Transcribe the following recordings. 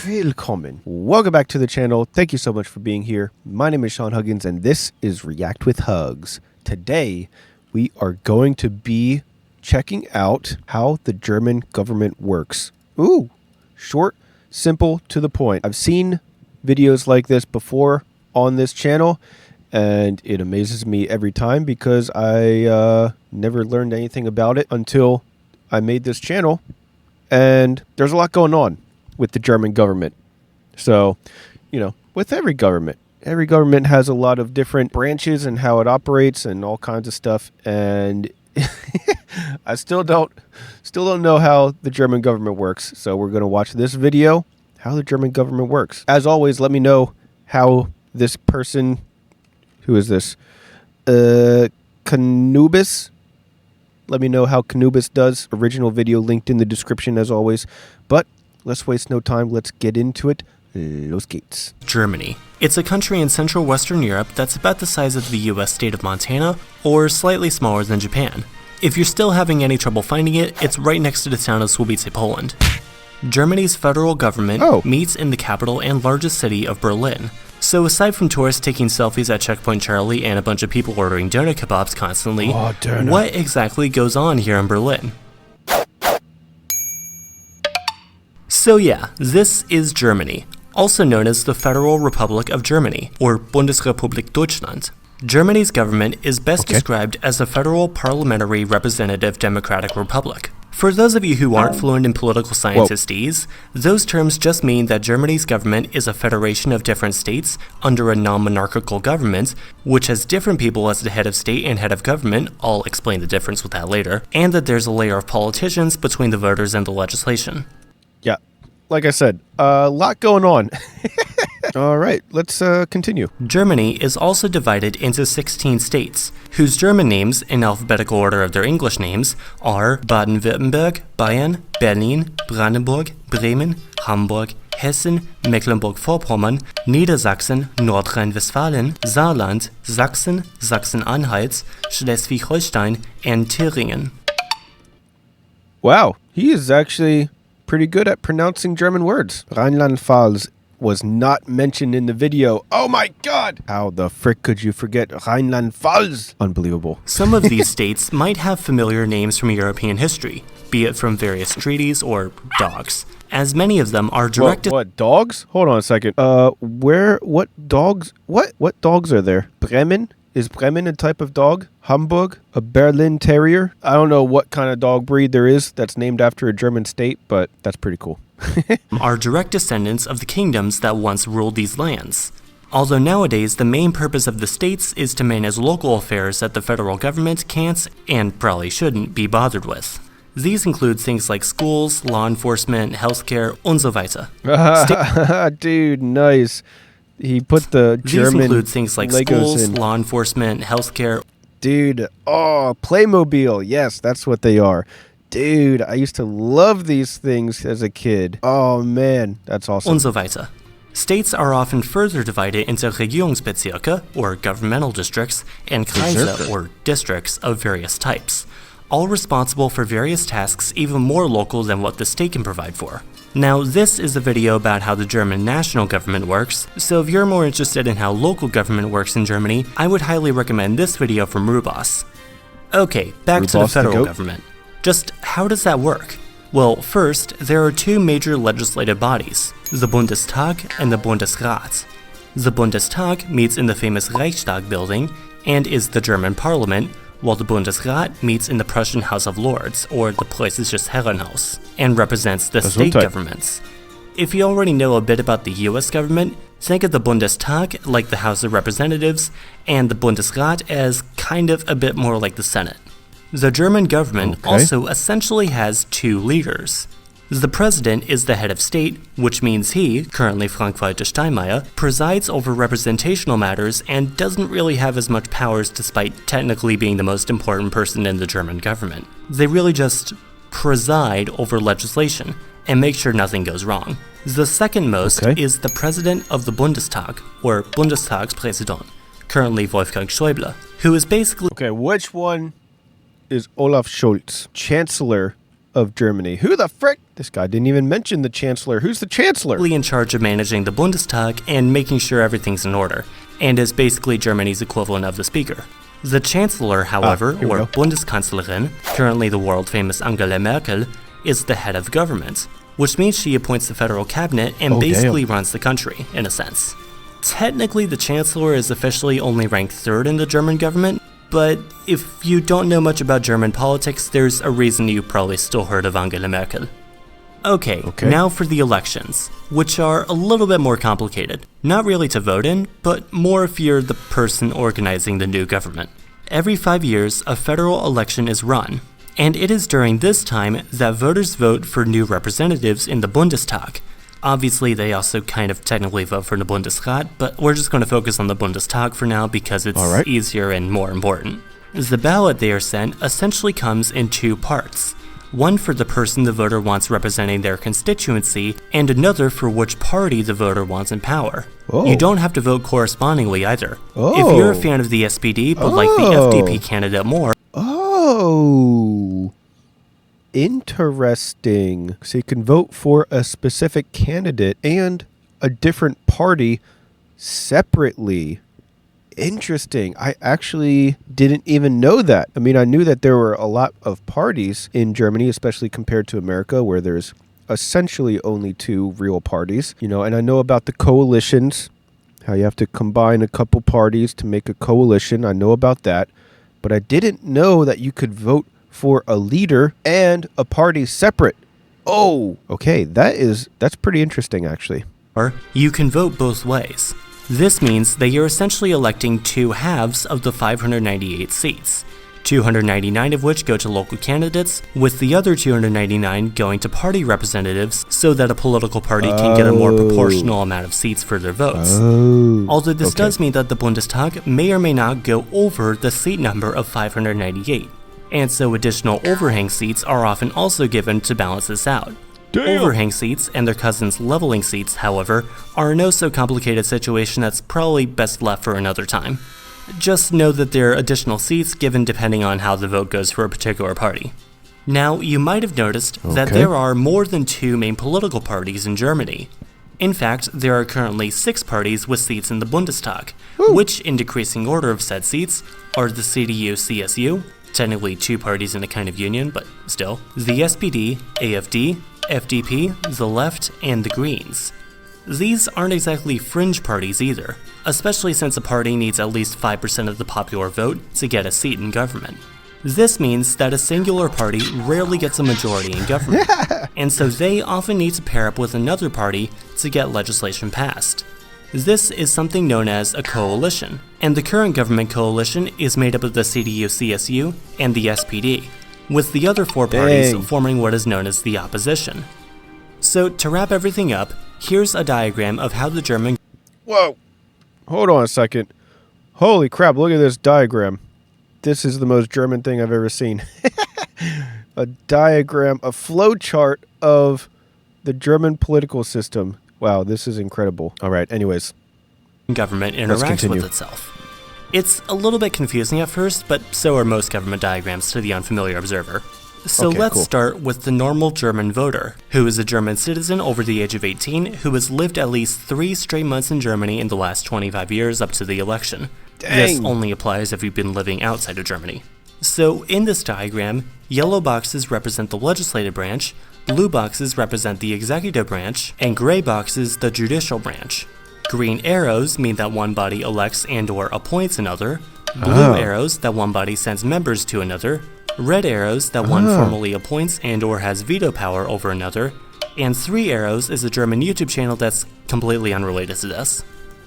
Willkommen. Welcome back to the channel. Thank you so much for being here. My name is Sean Huggins and this is React with Hugs. Today we are going to be checking out how the German government works. Ooh, short, simple, to the point. I've seen videos like this before on this channel and it amazes me every time because I never learned anything about it until I made this channel. And there's a lot going on with the German government. So, you know, with every government has a lot of different branches and how it operates and all kinds of stuff. And I still don't know how the German government works. So we're going to watch this video, how the German government works. As always, let me know how this person, who is this? Canubis. Let me know how Canubis does. Original video linked in the description as always. But let's waste no time. Let's get into it. Los geht's. Germany. It's a country in central Western Europe that's about the size of the US state of Montana, or slightly smaller than Japan. If you're still having any trouble finding it, it's right next to the town of Słubice, Poland. Germany's federal government meets in the capital and largest city of Berlin. So aside from tourists taking selfies at Checkpoint Charlie and a bunch of people ordering doner kebabs constantly, what exactly goes on here in Berlin? So yeah, this is Germany, also known as the Federal Republic of Germany, or Bundesrepublik Deutschland. Germany's government is best described as a federal parliamentary representative democratic republic. For those of you who aren't fluent in political scientistese, those terms just mean that Germany's government is a federation of different states under a non-monarchical government, which has different people as the head of state and head of government, I'll explain the difference with that later, and that there's a layer of politicians between the voters and the legislation. Yeah, like I said, a lot going on. All right, let's continue. Germany is also divided into 16 states, whose German names, in alphabetical order of their English names, are Baden-Württemberg, Bayern, Berlin, Brandenburg, Bremen, Hamburg, Hessen, Mecklenburg-Vorpommern, Niedersachsen, Nordrhein-Westfalen, Saarland, Sachsen, Sachsen-Anhalt, Schleswig-Holstein, and Thüringen. Wow, he is actually pretty good at pronouncing German words. Rheinland-Pfalz was not mentioned in the video. Oh my god! How the frick could you forget Rheinland-Pfalz? Unbelievable. Some of these states might have familiar names from European history, be it from various treaties or dogs, as many of them are directed— What dogs? Hold on a second. What dogs are there? Bremen? Is Bremen a type of dog? Hamburg? A Berlin Terrier? I don't know what kind of dog breed there is that's named after a German state, but that's pretty cool. are direct descendants of the kingdoms that once ruled these lands. Although nowadays the main purpose of the states is to manage local affairs that the federal government can't, and probably shouldn't, be bothered with. These include things like schools, law enforcement, healthcare, und so weiter. Dude, nice. He put the German These include things like Legos schools, in. law enforcement, healthcare. Dude, oh, Playmobil. Yes, that's what they are. Dude, I used to love these things as a kid. Oh man, that's awesome. Und so weiter. States are often further divided into Regierungsbezirke, or governmental districts, and Kreise, or districts of various types, all responsible for various tasks even more local than what the state can provide for. Now, this is a video about how the German national government works, so if you're more interested in how local government works in Germany, I would highly recommend this video from Rubos. Okay, back to the federal government. Just how does that work? Well, first, there are two major legislative bodies, the Bundestag and the Bundesrat. The Bundestag meets in the famous Reichstag building and is the German parliament, while the Bundesrat meets in the Prussian House of Lords, or the Preußisches Herrenhaus, and represents the state governments. If you already know a bit about the US government, think of the Bundestag like the House of Representatives, and the Bundesrat as kind of a bit more like the Senate. The German government also essentially has two leaders. The president is the head of state, which means he, currently Frank-Walter Steinmeier, presides over representational matters and doesn't really have as much powers despite technically being the most important person in the German government. They really just preside over legislation and make sure nothing goes wrong. The second most is the president of the Bundestag, or Bundestagspräsident, currently Wolfgang Schäuble, who is basically— Okay, which one is Olaf Scholz, Chancellor of Germany. Who the frick? This guy didn't even mention the chancellor. Who's the chancellor? In charge of managing the Bundestag and making sure everything's in order, and is basically Germany's equivalent of the speaker. The chancellor, however, or Bundeskanzlerin, currently the world-famous Angela Merkel, is the head of government, which means she appoints the federal cabinet and basically runs the country, in a sense. Technically, the chancellor is officially only ranked third in the German government, but if you don't know much about German politics, there's a reason you probably still heard of Angela Merkel. Okay, now for the elections, which are a little bit more complicated. Not really to vote in, but more if you're the person organizing the new government. Every 5 years, a federal election is run, and it is during this time that voters vote for new representatives in the Bundestag. Obviously, they also kind of technically vote for the Bundesrat, but we're just going to focus on the Bundestag for now because it's easier and more important. The ballot they are sent essentially comes in two parts. One for the person the voter wants representing their constituency, and another for which party the voter wants in power. You don't have to vote correspondingly either. If you're a fan of the SPD but like the FDP candidate more, interesting. So you can vote for a specific candidate and a different party separately. Interesting. I actually didn't even know that. I mean, I knew that there were a lot of parties in Germany, especially compared to America, where there's essentially only two real parties, you know, and I know about the coalitions, how you have to combine a couple parties to make a coalition. I know about that, but I didn't know that you could vote for a leader and a party separate. Okay, that's pretty interesting, actually. Or you can vote both ways. This means that you're essentially electing two halves of the 598 seats, 299 of which go to local candidates, with the other 299 going to party representatives so that a political party can get a more proportional amount of seats for their votes. Although this does mean that the Bundestag may or may not go over the seat number of 598, and so additional overhang seats are often also given to balance this out. Overhang seats and their cousins leveling seats, however, are a no-so-complicated situation that's probably best left for another time. Just know that there are additional seats given depending on how the vote goes for a particular party. Now, you might have noticed that there are more than two main political parties in Germany. In fact, there are currently 6 parties with seats in the Bundestag, which, in decreasing order of said seats, are the CDU-CSU, technically 2 parties in a kind of union, but still, the SPD, AfD, FDP, the Left, and the Greens. These aren't exactly fringe parties either, especially since a party needs at least 5% of the popular vote to get a seat in government. This means that a singular party rarely gets a majority in government, and so they often need to pair up with another party to get legislation passed. This is something known as a coalition, and the current government coalition is made up of the CDU-CSU and the SPD, with the other 4 parties forming what is known as the opposition. So, to wrap everything up, here's a diagram of how the German... Whoa! Hold on a second. Holy crap, look at this diagram. This is the most German thing I've ever seen. A diagram, a flow chart of the German political system. Wow, this is incredible. All right, anyways. Government interacts with itself. It's a little bit confusing at first, but so are most government diagrams to the unfamiliar observer. So let's start with the normal German voter, who is a German citizen over the age of 18 who has lived at least 3 straight months in Germany in the last 25 years up to the election. This only applies if you've been living outside of Germany. So in this diagram, yellow boxes represent the legislative branch, blue boxes represent the executive branch, and gray boxes the judicial branch. Green arrows mean that one body elects and/or appoints another, blue arrows that one body sends members to another, red arrows that one formally appoints and/or has veto power over another, and 3 arrows is a German YouTube channel that's completely unrelated to this.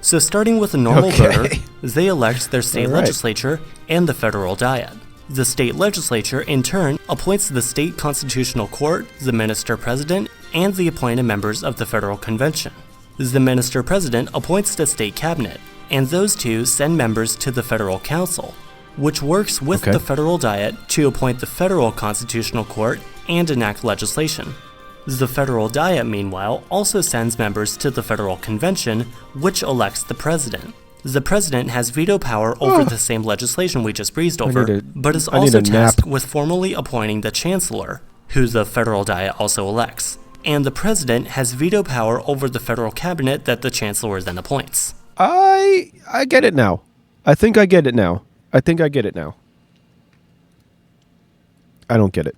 So starting with a normal voter, they elect their state legislature and the federal diet. The state legislature, in turn, appoints the state constitutional court, the minister-president, and the appointed members of the federal convention. The minister-president appoints the state cabinet, and those two send members to the federal council, which works with the federal diet to appoint the federal constitutional court and enact legislation. The federal diet, meanwhile, also sends members to the federal convention, which elects the president. The president has veto power over the same legislation we just breezed over, but is also tasked with formally appointing the chancellor, who the federal diet also elects, and the president has veto power over the federal cabinet that the chancellor then appoints. I get it now. I think I get it now. I don't get it.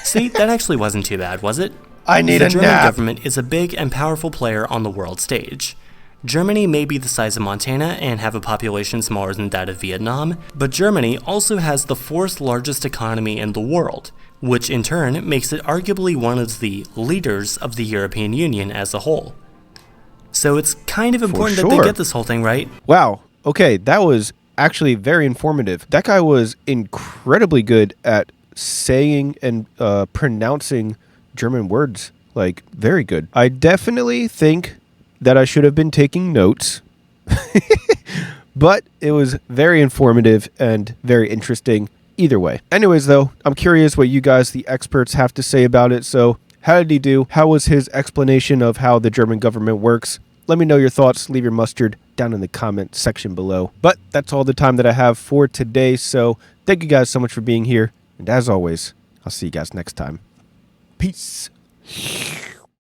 See, that actually wasn't too bad, was it? I need the a German nap. government is a big and powerful player on the world stage. Germany may be the size of Montana and have a population smaller than that of Vietnam, but Germany also has the fourth largest economy in the world, which in turn makes it arguably one of the leaders of the European Union as a whole. So it's kind of important that they get this whole thing right. Wow. Okay, that was actually very informative. That guy was incredibly good at saying and pronouncing German words. Like, very good. I definitely think that I should have been taking notes, but it was very informative and very interesting either way. Anyways, though, I'm curious what you guys, the experts, have to say about it. So how did he do? How was his explanation of how the German government works? Let me know your thoughts. Leave your mustard down in the comment section below. But that's all the time that I have for today. So thank you guys so much for being here. And as always, I'll see you guys next time. Peace.